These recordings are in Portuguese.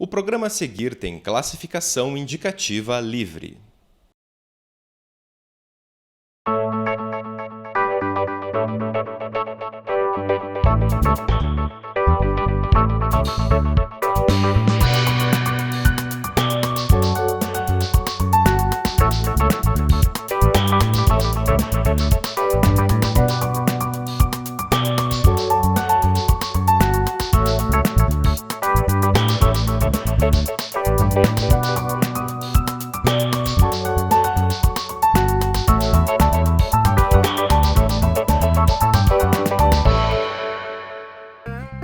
O programa a seguir tem classificação indicativa livre.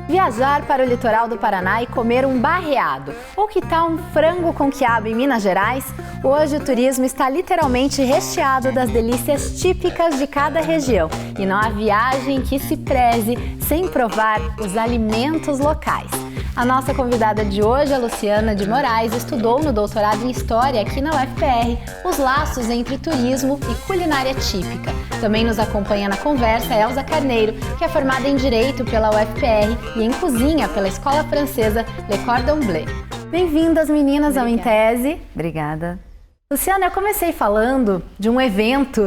Viajar para o litoral do Paraná e comer um barreado, ou que tal um frango com quiabo em Minas Gerais? Hoje o turismo está literalmente recheado das delícias típicas de cada região e não há viagem que se preze sem provar os alimentos locais. A nossa convidada de hoje, a Luciana de Moraes, estudou no doutorado em História aqui na UFPR os laços entre turismo e culinária típica. Também nos acompanha na conversa Elza Carneiro, que é formada em Direito pela UFPR e em Cozinha pela Escola Francesa Le Cordon Bleu. Bem-vindas, meninas, ao Em Tese. Obrigada. Luciana, eu comecei falando de um evento,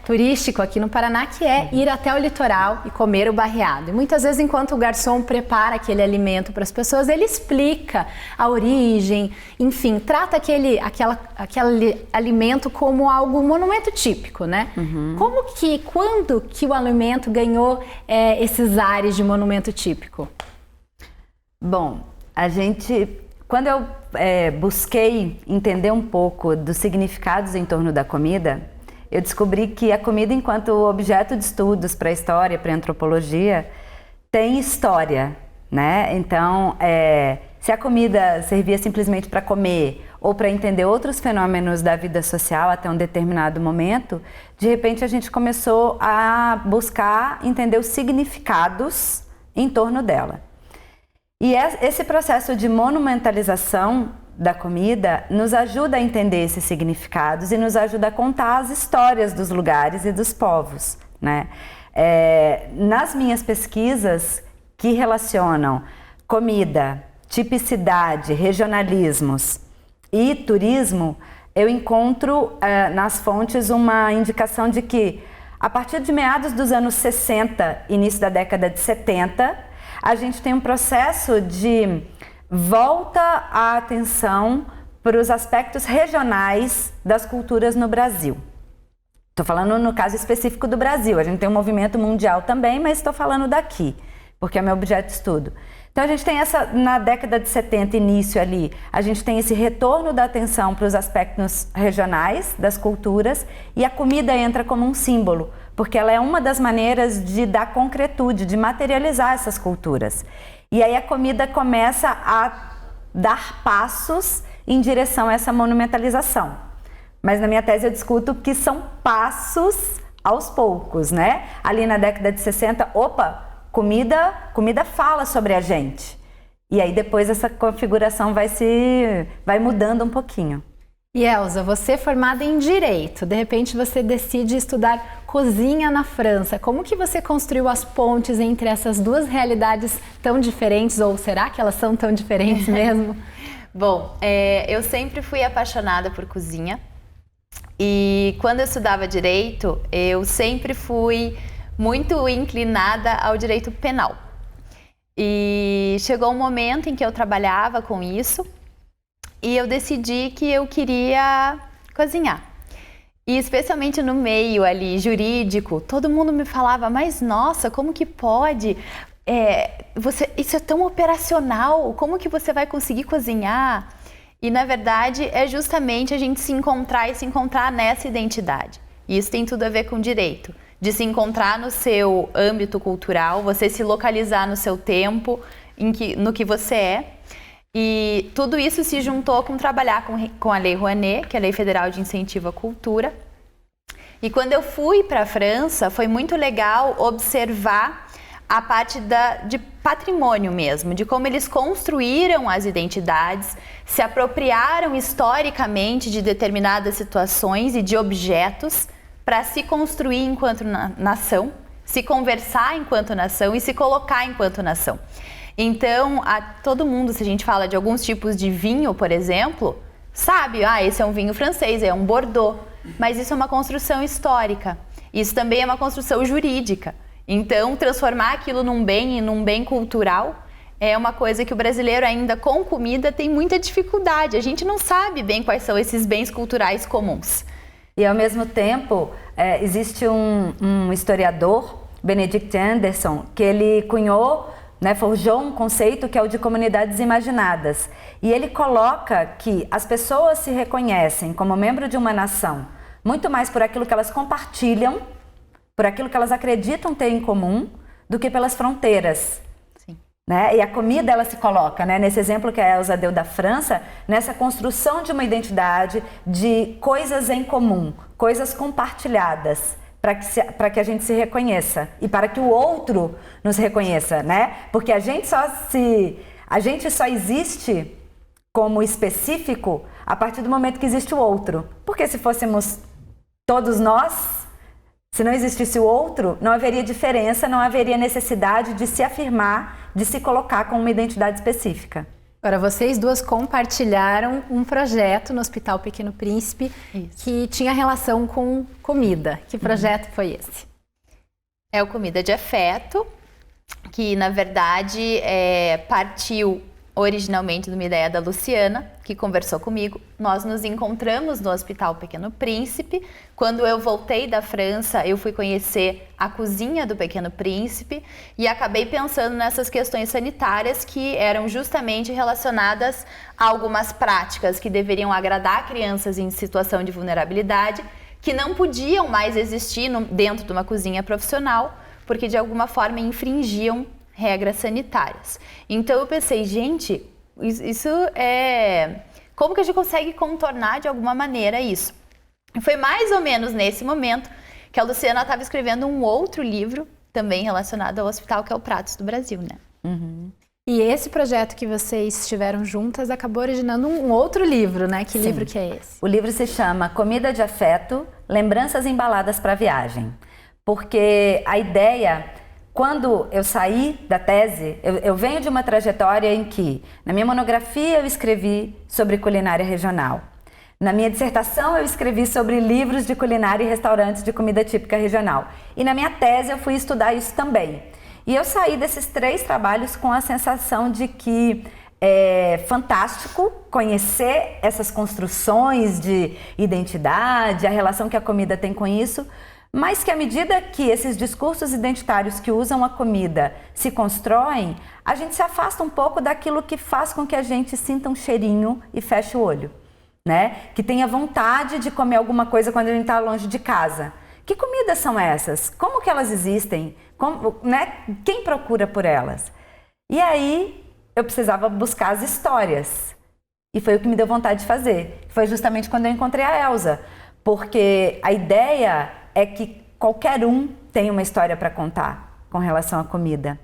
turístico aqui no Paraná, que é ir até o litoral e comer o barreado. E muitas vezes, enquanto o garçom prepara aquele alimento para as pessoas, ele explica a origem, enfim, trata aquele alimento como algo, um monumento típico, né? Uhum. Quando que o alimento ganhou esses ares de monumento típico? Bom, quando eu busquei entender um pouco dos significados em torno da comida, eu descobri que a comida, enquanto objeto de estudos para a história, para a antropologia, tem história, né? Então, se a comida servia simplesmente para comer ou para entender outros fenômenos da vida social até um determinado momento, de repente a gente começou a buscar entender os significados em torno dela. E esse processo de monumentalização da comida nos ajuda a entender esses significados e nos ajuda a contar as histórias dos lugares e dos povos, né? Nas minhas pesquisas que relacionam comida, tipicidade, regionalismos e turismo, eu encontro nas fontes uma indicação de que a partir de meados dos anos 60, início da década de 70, a gente tem um processo de volta à atenção para os aspectos regionais das culturas no Brasil. Estou falando no caso específico do Brasil, a gente tem um movimento mundial também, mas estou falando daqui, porque é meu objeto de estudo. Então a gente tem na década de 70, início ali, a gente tem esse retorno da atenção para os aspectos regionais das culturas e a comida entra como um símbolo, porque ela é uma das maneiras de dar concretude, de materializar essas culturas. E aí a comida começa a dar passos em direção a essa monumentalização. Mas na minha tese eu discuto que são passos aos poucos, né? Ali na década de 60, comida fala sobre a gente. E aí depois essa configuração vai mudando um pouquinho. E Elza, você é formada em Direito, de repente você decide estudar cozinha na França. Como que você construiu as pontes entre essas duas realidades tão diferentes, ou será que elas são tão diferentes mesmo? Bom, eu sempre fui apaixonada por cozinha e quando eu estudava Direito, eu sempre fui muito inclinada ao direito penal. E chegou um momento em que eu trabalhava com isso e eu decidi que eu queria cozinhar. E especialmente no meio ali jurídico, todo mundo me falava, mas nossa, como que pode? Isso é tão operacional, como que você vai conseguir cozinhar? E na verdade é justamente a gente se encontrar nessa identidade. E isso tem tudo a ver com direito, de se encontrar no seu âmbito cultural, você se localizar no seu tempo, no que você é. E tudo isso se juntou com trabalhar com a Lei Rouanet, que é a Lei Federal de Incentivo à Cultura. E quando eu fui para a França, foi muito legal observar a parte de patrimônio mesmo, de como eles construíram as identidades, se apropriaram historicamente de determinadas situações e de objetos para se construir enquanto nação, se conversar enquanto nação e se colocar enquanto nação. Então, todo mundo, se a gente fala de alguns tipos de vinho, por exemplo, sabe, esse é um vinho francês, é um Bordeaux, mas isso é uma construção histórica. Isso também é uma construção jurídica. Então, transformar aquilo num bem cultural é uma coisa que o brasileiro ainda com comida tem muita dificuldade. A gente não sabe bem quais são esses bens culturais comuns. E ao mesmo tempo, existe um historiador, Benedict Anderson, que ele cunhou, forjou um conceito que é o de comunidades imaginadas. E ele coloca que as pessoas se reconhecem como membro de uma nação muito mais por aquilo que elas compartilham, por aquilo que elas acreditam ter em comum, do que pelas fronteiras. Sim. E a comida, ela se coloca, nesse exemplo que a Elza deu da França, nessa construção de uma identidade de coisas em comum, coisas compartilhadas, para que a gente se reconheça e para que o outro nos reconheça, Porque a gente só existe como específico a partir do momento que existe o outro. Porque se fôssemos todos nós, se não existisse o outro, não haveria diferença, não haveria necessidade de se afirmar, de se colocar com uma identidade específica. Agora, vocês duas compartilharam um projeto no Hospital Pequeno Príncipe que tinha relação com comida. Que projeto foi esse? É o Comida de Afeto, que na verdade partiu originalmente de uma ideia da Luciana, que conversou comigo. Nós nos encontramos no Hospital Pequeno Príncipe. Quando eu voltei da França, eu fui conhecer a cozinha do Pequeno Príncipe e acabei pensando nessas questões sanitárias que eram justamente relacionadas a algumas práticas que deveriam agradar crianças em situação de vulnerabilidade, que não podiam mais existir dentro de uma cozinha profissional, porque de alguma forma infringiam regras sanitárias. Então eu pensei, gente, isso como que a gente consegue contornar de alguma maneira isso? E foi mais ou menos nesse momento que a Luciana estava escrevendo um outro livro, também relacionado ao hospital, que é o Pratos do Brasil, Uhum. E esse projeto que vocês estiveram juntas acabou originando um outro livro, Que Sim. livro que é esse? O livro se chama Comida de Afeto, Lembranças Embaladas para a Viagem. Porque a ideia... Quando eu saí da tese, eu venho de uma trajetória em que, na minha monografia, eu escrevi sobre culinária regional. Na minha dissertação, eu escrevi sobre livros de culinária e restaurantes de comida típica regional. E na minha tese, eu fui estudar isso também. E eu saí desses 3 trabalhos com a sensação de que é fantástico conhecer essas construções de identidade, a relação que a comida tem com isso, mas que à medida que esses discursos identitários que usam a comida se constroem, a gente se afasta um pouco daquilo que faz com que a gente sinta um cheirinho e feche o olho, Que tenha vontade de comer alguma coisa quando a gente está longe de casa. Que comidas são essas? Como que elas existem? Quem procura por elas? E aí eu precisava buscar as histórias. E foi o que me deu vontade de fazer. Foi justamente quando eu encontrei a Elza. Porque a ideia é que qualquer um tem uma história para contar com relação à comida.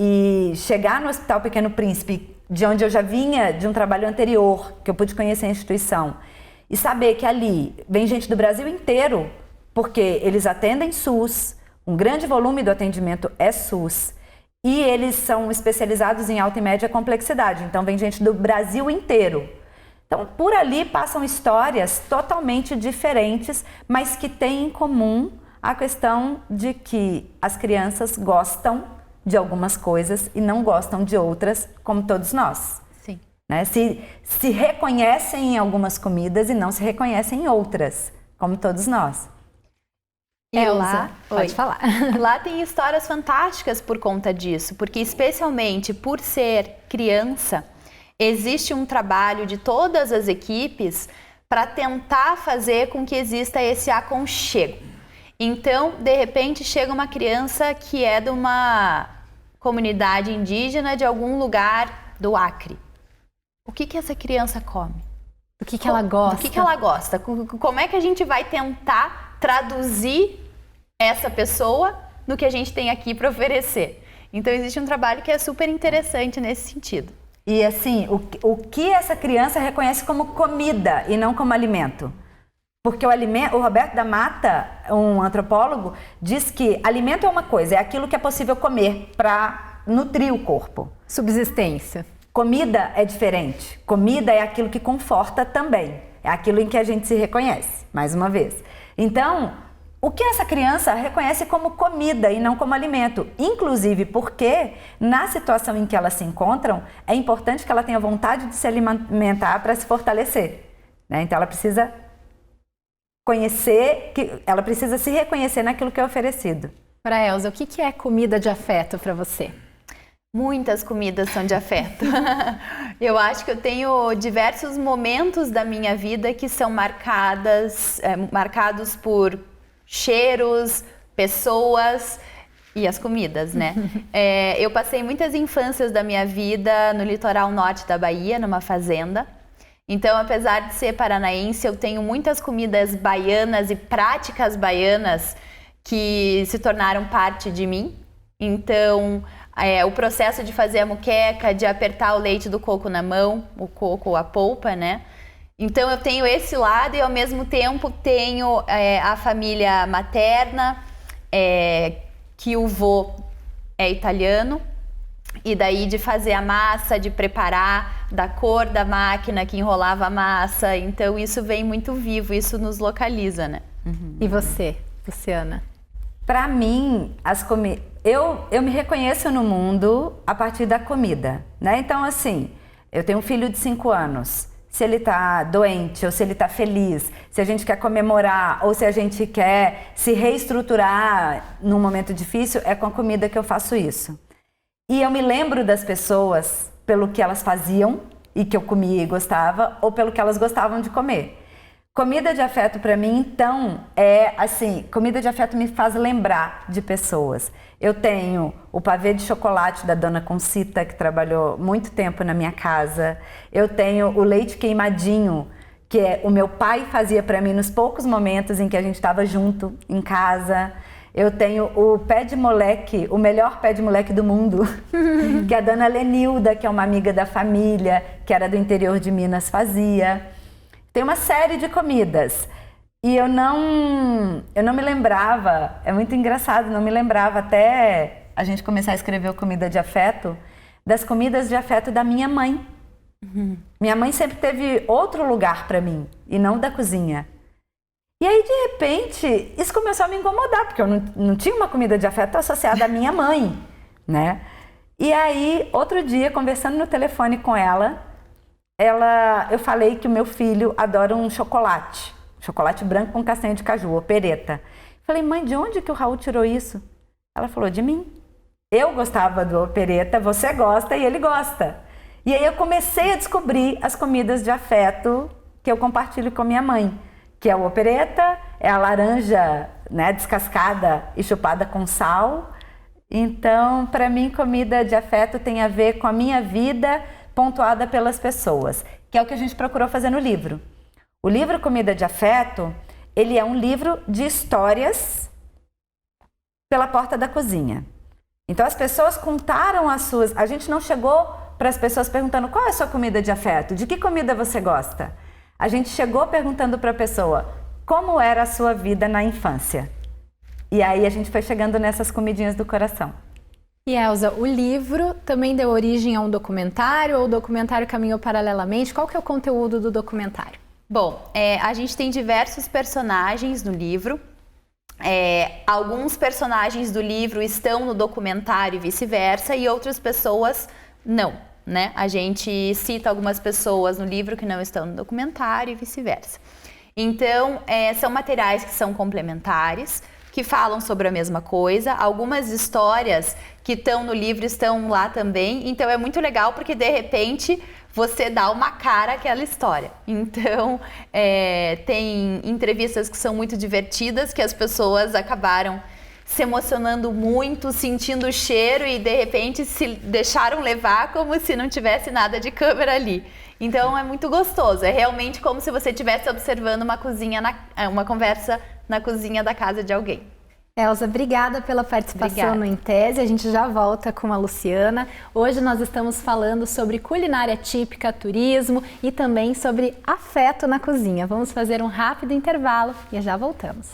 E chegar no Hospital Pequeno Príncipe, de onde eu já vinha de um trabalho anterior, que eu pude conhecer a instituição, e saber que ali vem gente do Brasil inteiro, porque eles atendem SUS, um grande volume do atendimento é SUS, e eles são especializados em alta e média complexidade, então vem gente do Brasil inteiro. Então, por ali passam histórias totalmente diferentes, mas que têm em comum a questão de que as crianças gostam de algumas coisas e não gostam de outras, como todos nós. Sim. Se reconhecem em algumas comidas e não se reconhecem em outras, como todos nós. Elza, pode falar. Lá tem histórias fantásticas por conta disso, porque especialmente por ser criança, existe um trabalho de todas as equipes para tentar fazer com que exista esse aconchego. Então, de repente, chega uma criança que é de uma comunidade indígena de algum lugar do Acre. O que essa criança come? O que ela gosta? O que ela gosta? Como é que a gente vai tentar traduzir essa pessoa no que a gente tem aqui para oferecer? Então, existe um trabalho que é super interessante nesse sentido. E assim, o que essa criança reconhece como comida e não como alimento? Porque o Roberto da Mata, um antropólogo, diz que alimento é uma coisa, é aquilo que é possível comer para nutrir o corpo. Subsistência. Comida é diferente. Comida é aquilo que conforta também. É aquilo em que a gente se reconhece, mais uma vez. Então, o que essa criança reconhece como comida e não como alimento? Inclusive porque, na situação em que elas se encontram, é importante que ela tenha vontade de se alimentar para se fortalecer, né? Então, ela precisa conhecer, ela precisa se reconhecer naquilo que é oferecido. Para Elza, o que é comida de afeto para você? Muitas comidas são de afeto. Eu acho que eu tenho diversos momentos da minha vida que são marcados por cheiros, pessoas e as comidas, né? Eu passei muitas infâncias da minha vida no litoral norte da Bahia, numa fazenda. Então, apesar de ser paranaense, eu tenho muitas comidas baianas e práticas baianas que se tornaram parte de mim. Então, o processo de fazer a moqueca, de apertar o leite do coco na mão, o coco, a polpa, né? Então, eu tenho esse lado e, ao mesmo tempo, tenho a família materna, que o vô é italiano, e daí de fazer a massa, de preparar, da cor da máquina que enrolava a massa. Então, isso vem muito vivo, isso nos localiza, né? E você, Luciana? Para mim, eu me reconheço no mundo a partir da comida, né? Então, assim, eu tenho um filho de 5 anos. Se ele tá doente ou se ele tá feliz, se a gente quer comemorar ou se a gente quer se reestruturar num momento difícil, é com a comida que eu faço isso. E eu me lembro das pessoas pelo que elas faziam e que eu comia e gostava, ou pelo que elas gostavam de comer. Comida de afeto para mim, então, é assim, comida de afeto me faz lembrar de pessoas. Eu tenho o pavê de chocolate da Dona Concita, que trabalhou muito tempo na minha casa. Eu tenho o leite queimadinho, que o meu pai fazia para mim nos poucos momentos em que a gente estava junto em casa. Eu tenho o pé de moleque, o melhor pé de moleque do mundo, que a Dona Lenilda, que é uma amiga da família, que era do interior de Minas, fazia. Tem uma série de comidas e eu não me lembrava, é muito engraçado, não me lembrava até a gente começar a escrever o Comida de Afeto, das comidas de afeto da minha mãe. Minha mãe sempre teve outro lugar para mim e não da cozinha. E aí, de repente, isso começou a me incomodar, porque eu não tinha uma comida de afeto associada à minha mãe, né? E aí, outro dia, conversando no telefone com ela, eu falei que o meu filho adora um chocolate branco com castanha de caju, opereta. Falei, mãe, de onde que o Raul tirou isso? Ela falou, de mim. Eu gostava do opereta, você gosta e ele gosta. E aí eu comecei a descobrir as comidas de afeto que eu compartilho com minha mãe, que é o opereta, é a laranja, né, descascada e chupada com sal. Então, para mim, comida de afeto tem a ver com a minha vida pontuada pelas pessoas, que é o que a gente procurou fazer no livro. O livro Comida de Afeto, ele é um livro de histórias pela porta da cozinha. Então as pessoas contaram as suas... A gente não chegou para as pessoas perguntando qual é a sua comida de afeto, de que comida você gosta. A gente chegou perguntando para a pessoa como era a sua vida na infância. E aí a gente foi chegando nessas comidinhas do coração. E Elza, o livro também deu origem a um documentário ou o documentário caminhou paralelamente? Qual que é o conteúdo do documentário? Bom, a gente tem diversos personagens no livro. Alguns personagens do livro estão no documentário e vice-versa, e outras pessoas não, né? A gente cita algumas pessoas no livro que não estão no documentário e vice-versa. Então, são materiais que são complementares, que falam sobre a mesma coisa. Algumas histórias que estão no livro estão lá também. Então, é muito legal porque, de repente, você dá uma cara àquela história. Então, tem entrevistas que são muito divertidas, que as pessoas acabaram se emocionando muito, sentindo o cheiro e, de repente, se deixaram levar como se não tivesse nada de câmera ali. Então, é muito gostoso. É realmente como se você estivesse observando uma conversa na cozinha da casa de alguém. Elza, obrigada pela participação no Em Tese. A gente já volta com a Luciana. Hoje nós estamos falando sobre culinária típica, turismo e também sobre afeto na cozinha. Vamos fazer um rápido intervalo e já voltamos.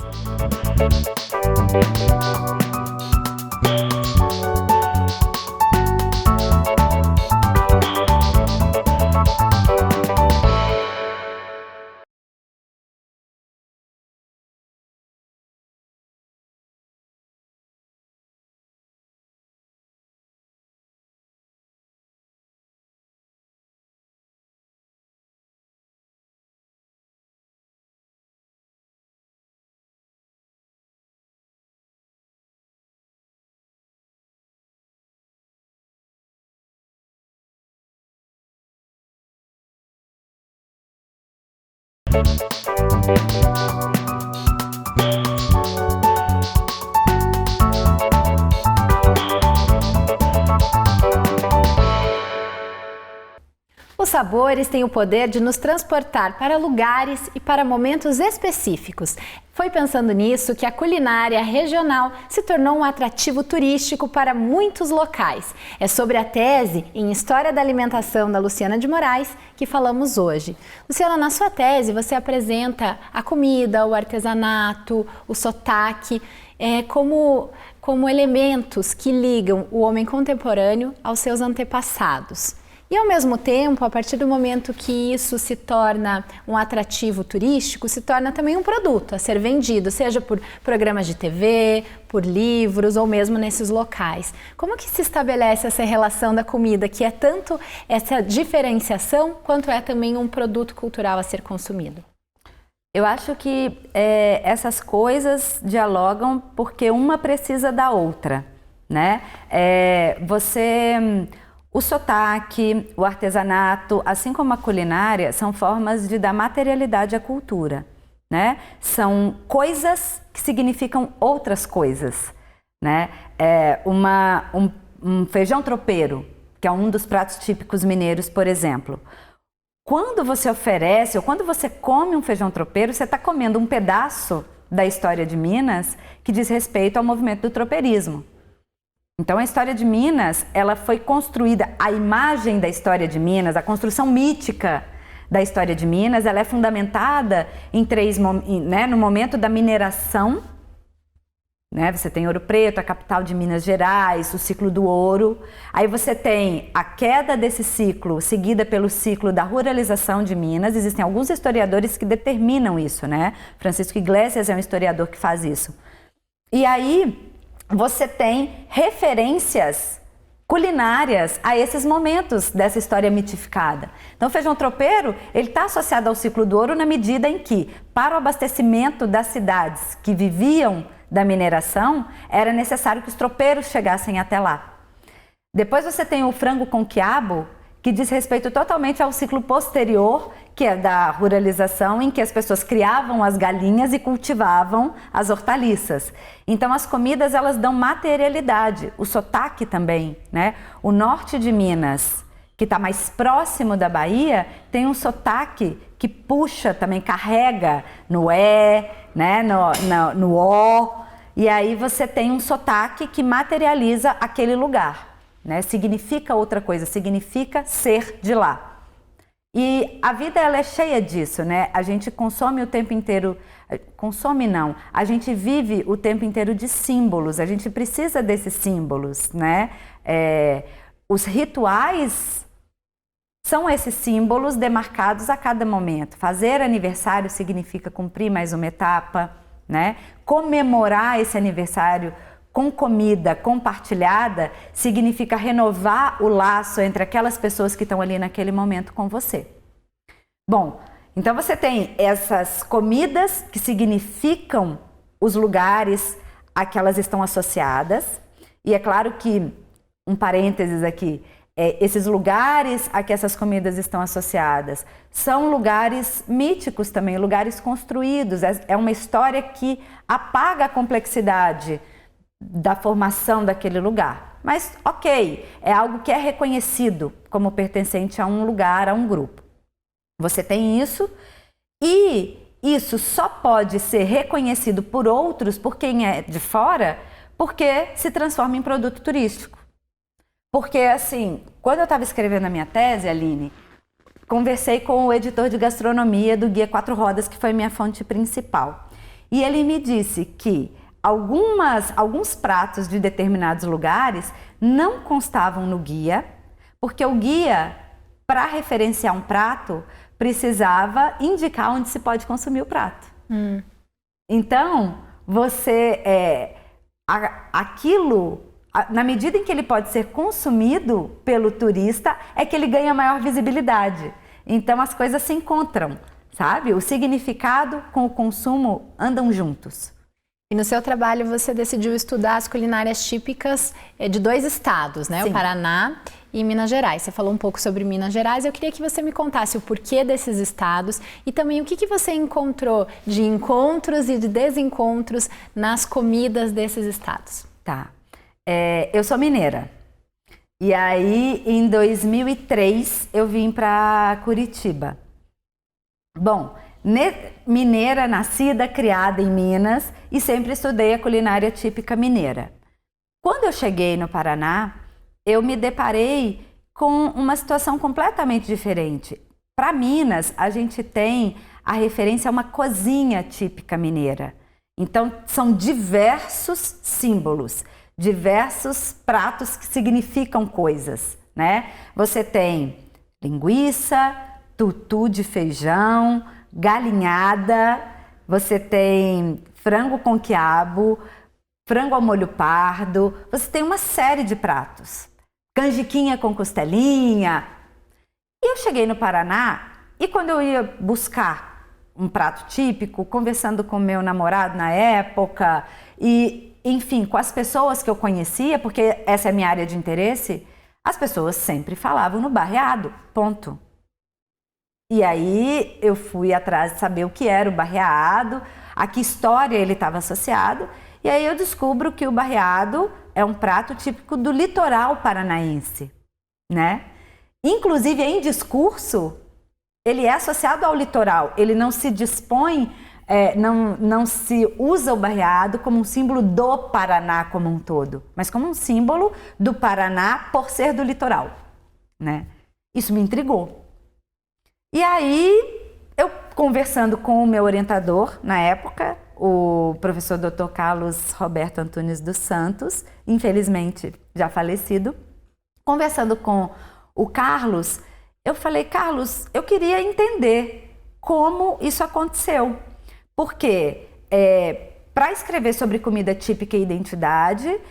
Os sabores têm o poder de nos transportar para lugares e para momentos específicos. Foi pensando nisso que a culinária regional se tornou um atrativo turístico para muitos locais. É sobre a tese em História da Alimentação da Luciana de Moraes que falamos hoje. Luciana, na sua tese você apresenta a comida, o artesanato, o sotaque, como elementos que ligam o homem contemporâneo aos seus antepassados. E ao mesmo tempo, a partir do momento que isso se torna um atrativo turístico, se torna também um produto a ser vendido, seja por programas de TV, por livros ou mesmo nesses locais. Como que se estabelece essa relação da comida, que é tanto essa diferenciação, quanto é também um produto cultural a ser consumido? Eu acho que essas coisas dialogam porque uma precisa da outra, né? O sotaque, o artesanato, assim como a culinária, são formas de dar materialidade à cultura, né? São coisas que significam outras coisas, né? Um feijão tropeiro, que é um dos pratos típicos mineiros, por exemplo. Quando você oferece ou quando você come um feijão tropeiro, você está comendo um pedaço da história de Minas que diz respeito ao movimento do tropeirismo. Então a história de Minas, ela foi construída, a imagem da história de Minas, a construção mítica da história de Minas, ela é fundamentada em no momento da mineração, né? Você tem Ouro Preto, a capital de Minas Gerais, o ciclo do ouro. Aí você tem a queda desse ciclo, seguida pelo ciclo da ruralização de Minas. Existem alguns historiadores que determinam isso, né? Francisco Iglesias é um historiador que faz isso. E aí você tem referências culinárias a esses momentos dessa história mitificada. Então o feijão tropeiro, ele está associado ao ciclo do ouro na medida em que, para o abastecimento das cidades que viviam da mineração, era necessário que os tropeiros chegassem até lá. Depois você tem o frango com quiabo, que diz respeito totalmente ao ciclo posterior, que é da ruralização, em que as pessoas criavam as galinhas e cultivavam as hortaliças. Então as comidas, elas dão materialidade, o sotaque também, né? O norte de Minas, que está mais próximo da Bahia, tem um sotaque que puxa também, carrega no né? no O, e aí você tem um sotaque que materializa aquele lugar. Né? Significa outra coisa, significa ser de lá. E a vida, ela é cheia disso, né? A gente consome o tempo inteiro, consome não, a gente vive o tempo inteiro de símbolos, a gente precisa desses símbolos, né? Os rituais são esses símbolos demarcados a cada momento. Fazer aniversário significa cumprir mais uma etapa, né? Comemorar esse aniversário com comida compartilhada significa renovar o laço entre aquelas pessoas que estão ali naquele momento com você. Bom, então você tem essas comidas que significam os lugares a que elas estão associadas. E é claro que, um parênteses aqui, esses lugares a que essas comidas estão associadas são lugares míticos também, lugares construídos. É uma história que apaga a complexidade da formação daquele lugar. Mas, ok, é algo que é reconhecido como pertencente a um lugar, a um grupo. Você tem isso, e isso só pode ser reconhecido por outros, por quem é de fora, porque se transforma em produto turístico. Porque, assim, quando eu estava escrevendo a minha tese, Aline, conversei com o editor de gastronomia do Guia Quatro Rodas, que foi minha fonte principal. E ele me disse que alguns pratos de determinados lugares não constavam no guia, porque o guia, para referenciar um prato, precisava indicar onde se pode consumir o prato. Então, na medida em que ele pode ser consumido pelo turista, é que ele ganha maior visibilidade. Então, as coisas se encontram, sabe? O significado com o consumo andam juntos. E no seu trabalho você decidiu estudar as culinárias típicas de dois estados, né? Sim. O Paraná e Minas Gerais. Você falou um pouco sobre Minas Gerais, eu queria que você me contasse o porquê desses estados e também o que você encontrou de encontros e de desencontros nas comidas desses estados. Tá. Eu sou mineira. E aí, em 2003, eu vim para Curitiba. Bom, mineira, nascida, criada em Minas e sempre estudei a culinária típica mineira. Quando eu cheguei no Paraná, eu me deparei com uma situação completamente diferente. Para Minas, a gente tem a referência a uma cozinha típica mineira. Então, são diversos símbolos, diversos pratos que significam coisas, né? Você tem linguiça, tutu de feijão, galinhada, você tem frango com quiabo, frango ao molho pardo, você tem uma série de pratos. Canjiquinha com costelinha. E eu cheguei no Paraná e quando eu ia buscar um prato típico, conversando com meu namorado na época e, enfim, com as pessoas que eu conhecia, porque essa é a minha área de interesse, as pessoas sempre falavam no barreado, ponto. E aí eu fui atrás de saber o que era o barreado, a que história ele estava associado, e aí eu descubro que o barreado é um prato típico do litoral paranaense, né? Inclusive, em discurso, ele é associado ao litoral, ele não se dispõe, não se usa o barreado como um símbolo do Paraná como um todo, mas como um símbolo do Paraná por ser do litoral, né? Isso me intrigou. E aí, eu conversando com o meu orientador na época, o professor Dr. Carlos Roberto Antunes dos Santos, infelizmente já falecido, conversando com o Carlos, eu falei, Carlos, eu queria entender como isso aconteceu. Porque para escrever sobre comida típica e identidade,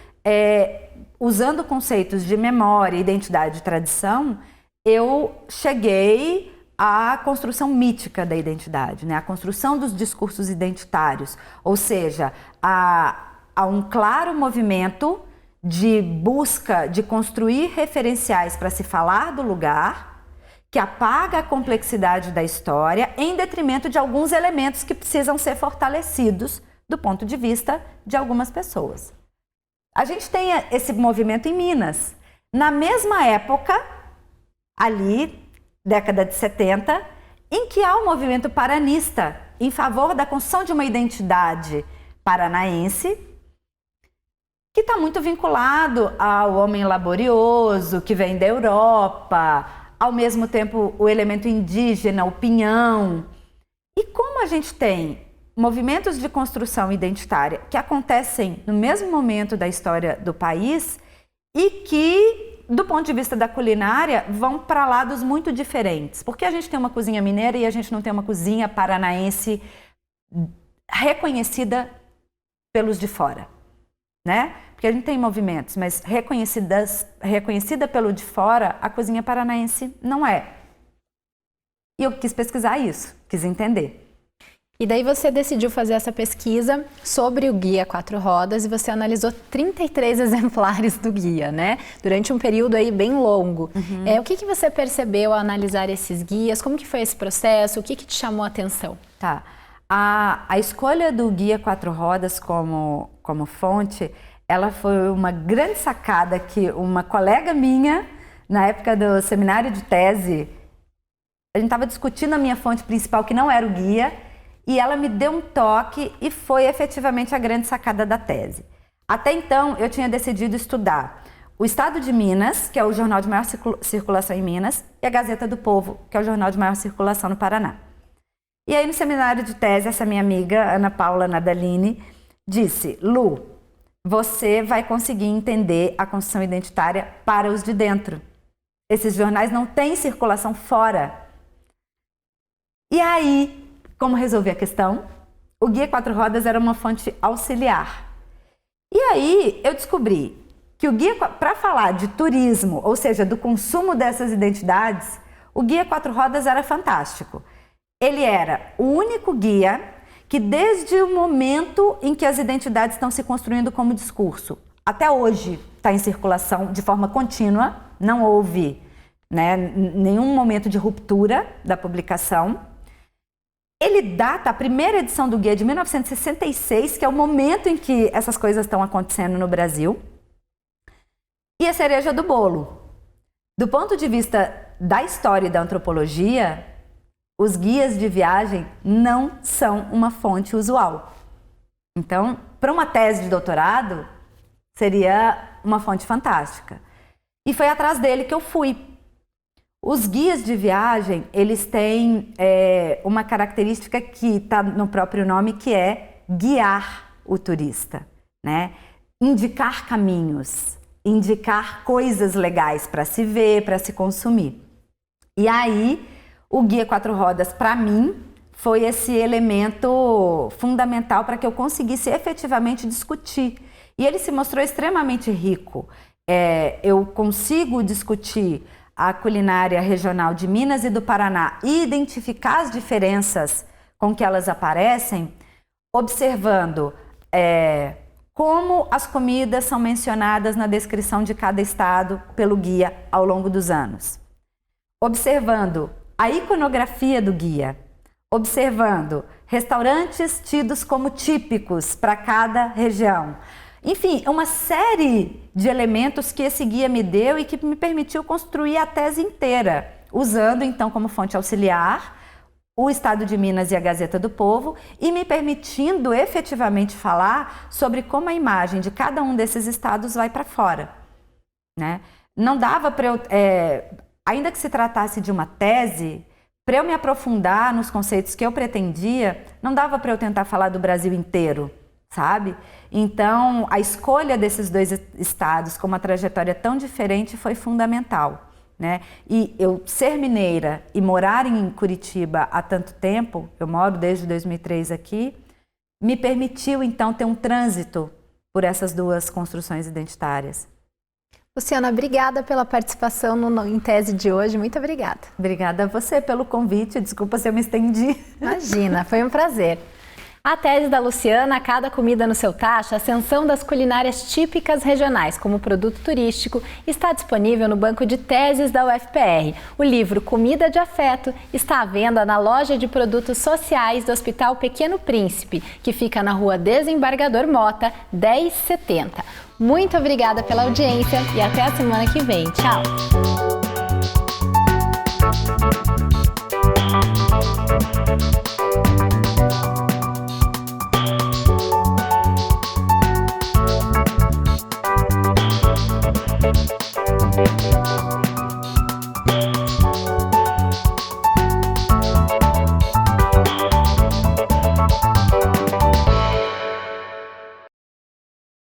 usando conceitos de memória, identidade e tradição, eu cheguei à construção mítica da identidade, né? A construção dos discursos identitários, ou seja, a um claro movimento de busca de construir referenciais para se falar do lugar, que apaga a complexidade da história em detrimento de alguns elementos que precisam ser fortalecidos do ponto de vista de algumas pessoas. A gente tem esse movimento em Minas. Na mesma época, ali, década de 70, em que há um movimento paranista em favor da construção de uma identidade paranaense, que está muito vinculado ao homem laborioso, que vem da Europa, ao mesmo tempo o elemento indígena, o pinhão. E como a gente tem movimentos de construção identitária que acontecem no mesmo momento da história do país e que, do ponto de vista da culinária, vão para lados muito diferentes. Porque a gente tem uma cozinha mineira e a gente não tem uma cozinha paranaense reconhecida pelos de fora, né? Porque a gente tem movimentos, mas reconhecida pelo de fora, a cozinha paranaense não é. E eu quis pesquisar isso, quis entender. E daí você decidiu fazer essa pesquisa sobre o Guia Quatro Rodas e você analisou 33 exemplares do guia, né? Durante um período aí bem longo. Uhum. O que você percebeu ao analisar esses guias? Como que foi esse processo? O que te chamou a atenção? Tá. A escolha do Guia Quatro Rodas como fonte, ela foi uma grande sacada que uma colega minha, na época do seminário de tese, a gente estava discutindo a minha fonte principal, que não era o guia, e ela me deu um toque e foi efetivamente a grande sacada da tese. Até então, eu tinha decidido estudar o Estado de Minas, que é o jornal de maior circulação em Minas, e a Gazeta do Povo, que é o jornal de maior circulação no Paraná. E aí, no seminário de tese, essa minha amiga, Ana Paula Nadalini, disse: Lu, você vai conseguir entender a construção identitária para os de dentro. Esses jornais não têm circulação fora. E aí, como resolver a questão? O Guia Quatro Rodas era uma fonte auxiliar. E aí eu descobri que o guia, para falar de turismo, ou seja, do consumo dessas identidades, o Guia Quatro Rodas era fantástico. Ele era o único guia que, desde o momento em que as identidades estão se construindo como discurso, até hoje, está em circulação de forma contínua, não houve, né, nenhum momento de ruptura da publicação. Ele data a primeira edição do guia de 1966, que é o momento em que essas coisas estão acontecendo no Brasil. E a cereja do bolo. Do ponto de vista da história e da antropologia, os guias de viagem não são uma fonte usual. Então, para uma tese de doutorado, seria uma fonte fantástica. E foi atrás dele que eu fui. Os guias de viagem, eles têm uma característica que está no próprio nome, que é guiar o turista, né? Indicar caminhos, indicar coisas legais para se ver, para se consumir. E aí, o Guia Quatro Rodas, para mim, foi esse elemento fundamental para que eu conseguisse efetivamente discutir. E ele se mostrou extremamente rico. Eu consigo discutir a culinária regional de Minas e do Paraná e identificar as diferenças com que elas aparecem, observando como as comidas são mencionadas na descrição de cada estado pelo guia ao longo dos anos. Observando a iconografia do guia, observando restaurantes tidos como típicos para cada região. Enfim, uma série de elementos que esse guia me deu e que me permitiu construir a tese inteira, usando então como fonte auxiliar o Estado de Minas e a Gazeta do Povo e me permitindo efetivamente falar sobre como a imagem de cada um desses estados vai para fora, né? Não dava para eu, ainda que se tratasse de uma tese, para eu me aprofundar nos conceitos que eu pretendia, não dava para eu tentar falar do Brasil inteiro, sabe? Então, a escolha desses dois estados com uma trajetória tão diferente foi fundamental, né? E eu ser mineira e morar em Curitiba há tanto tempo, eu moro desde 2003 aqui, me permitiu então ter um trânsito por essas duas construções identitárias. Luciana, obrigada pela participação em tese de hoje. Muito obrigada. Obrigada a você pelo convite. Desculpa se eu me estendi. Imagina, foi um prazer. A tese da Luciana, Cada Comida no Seu Tacho, Ascensão das Culinárias Típicas Regionais como Produto Turístico, está disponível no banco de teses da UFPR. O livro Comida de Afeto está à venda na loja de produtos sociais do Hospital Pequeno Príncipe, que fica na Rua Desembargador Mota, 1070. Muito obrigada pela audiência e até a semana que vem. Tchau!